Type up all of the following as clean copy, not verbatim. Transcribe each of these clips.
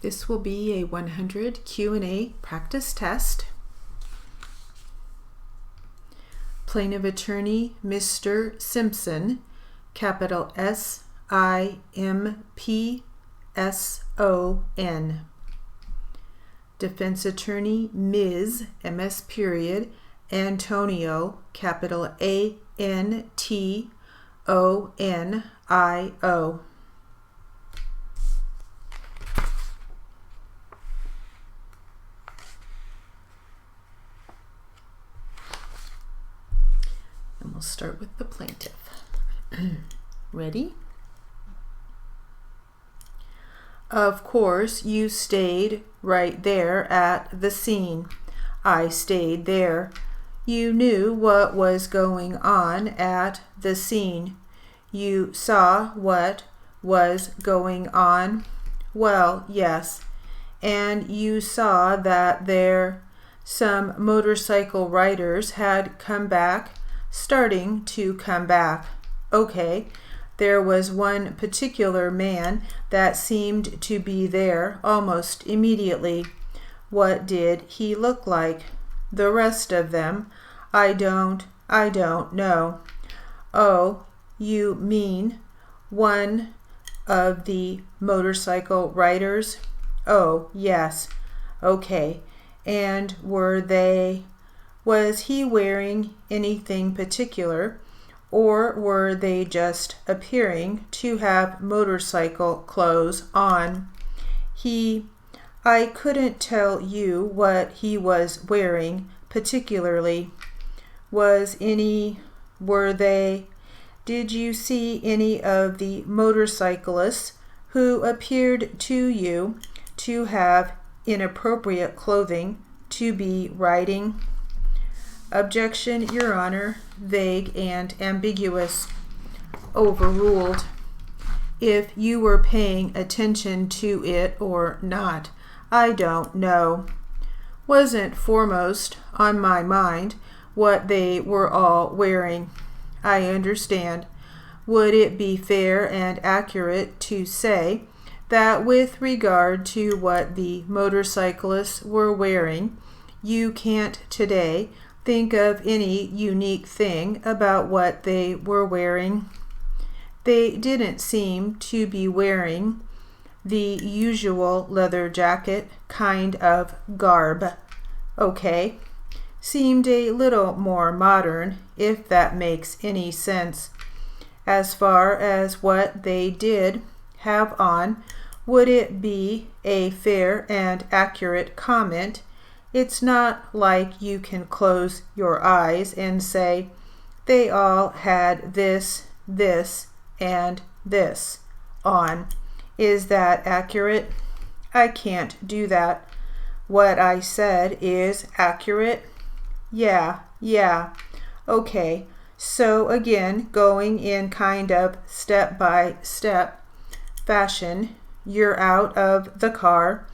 This will be a 100 Q&A practice test. Plaintiff Attorney Mr. Simpson, capital S-I-M-P-S-O-N. Defense Attorney Ms. M.S. period Antonio, capital A-N-T-O-N-I-O. And we'll start with the plaintiff. Ready? Of course, you stayed right there at the scene. I stayed there. You knew what was going on at the scene. You saw what was going on? Well, yes. And you saw that some motorcycle riders had come back, starting to come back. Okay. There was one particular man that seemed to be there almost immediately. What did he look like? The rest of them? I don't know. Oh, you mean one of the motorcycle riders? Oh, yes. Okay. And was he wearing anything particular? Or were they just appearing to have motorcycle clothes on? I couldn't tell you what he was wearing particularly. Did you see any of the motorcyclists who appeared to you to have inappropriate clothing to be riding? Objection, Your Honor. Vague and ambiguous. Overruled. If you were paying attention to it or not, I don't know. Wasn't foremost on my mind what they were all wearing. I understand. Would it be fair and accurate to say that with regard to what the motorcyclists were wearing, you can't today think of any unique thing about what they were wearing? They didn't seem to be wearing the usual leather jacket kind of garb. Okay. Seemed a little more modern, if that makes any sense. As far as what they did have on, would it be a fair and accurate comment? It's not like you can close your eyes and say, they all had this, and this on. Is that accurate? I can't do that. What I said is accurate? Yeah. Okay. So again, going in kind of step-by-step fashion, you're out of the car.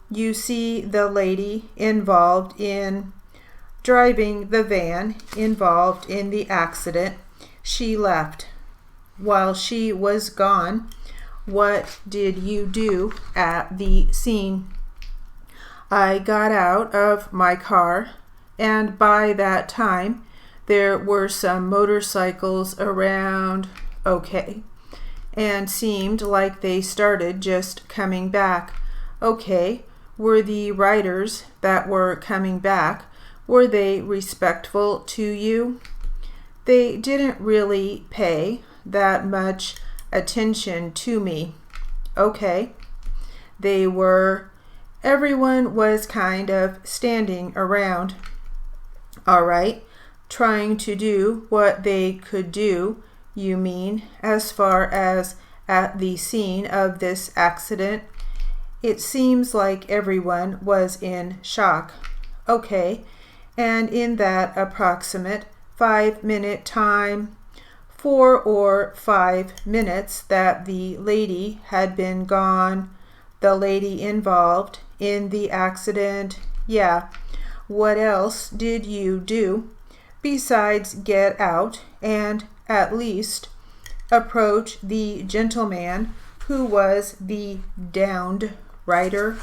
You see the lady involved in driving the van, involved in the accident. She left. While she was gone, what did you do at the scene? I got out of my car, and by that time, there were some motorcycles around. Okay. And seemed like they started just coming back. Okay. Were the riders that were coming back, were they respectful to you? They didn't really pay that much attention to me. Okay. Everyone was kind of standing around. All right. Trying to do what they could do, you mean, as far as at the scene of this accident? It seems like everyone was in shock. Okay. And in that approximate 5-minute time, 4 or 5 minutes that the lady had been gone, the lady involved in the accident, yeah. What else did you do besides get out and at least approach the gentleman who was the downed writer.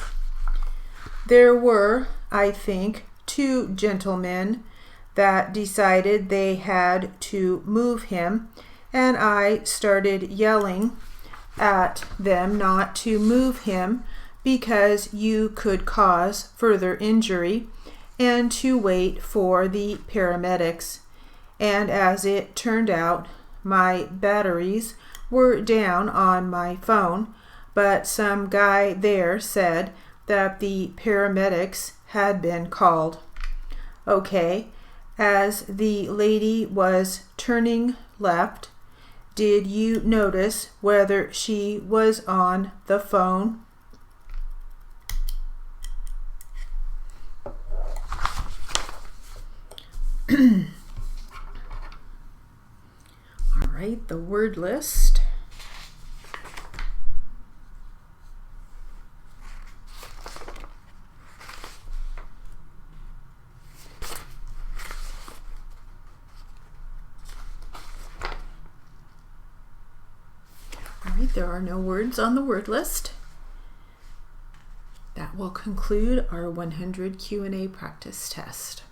There were, I think, 2 gentlemen that decided they had to move him, and I started yelling at them not to move him because you could cause further injury, and to wait for the paramedics. And as it turned out, my batteries were down on my phone, but some guy there said that the paramedics had been called. Okay, as the lady was turning left, did you notice whether she was on the phone? All right, the word list. All right, there are no words on the word list. That will conclude our 100 Q&A practice test.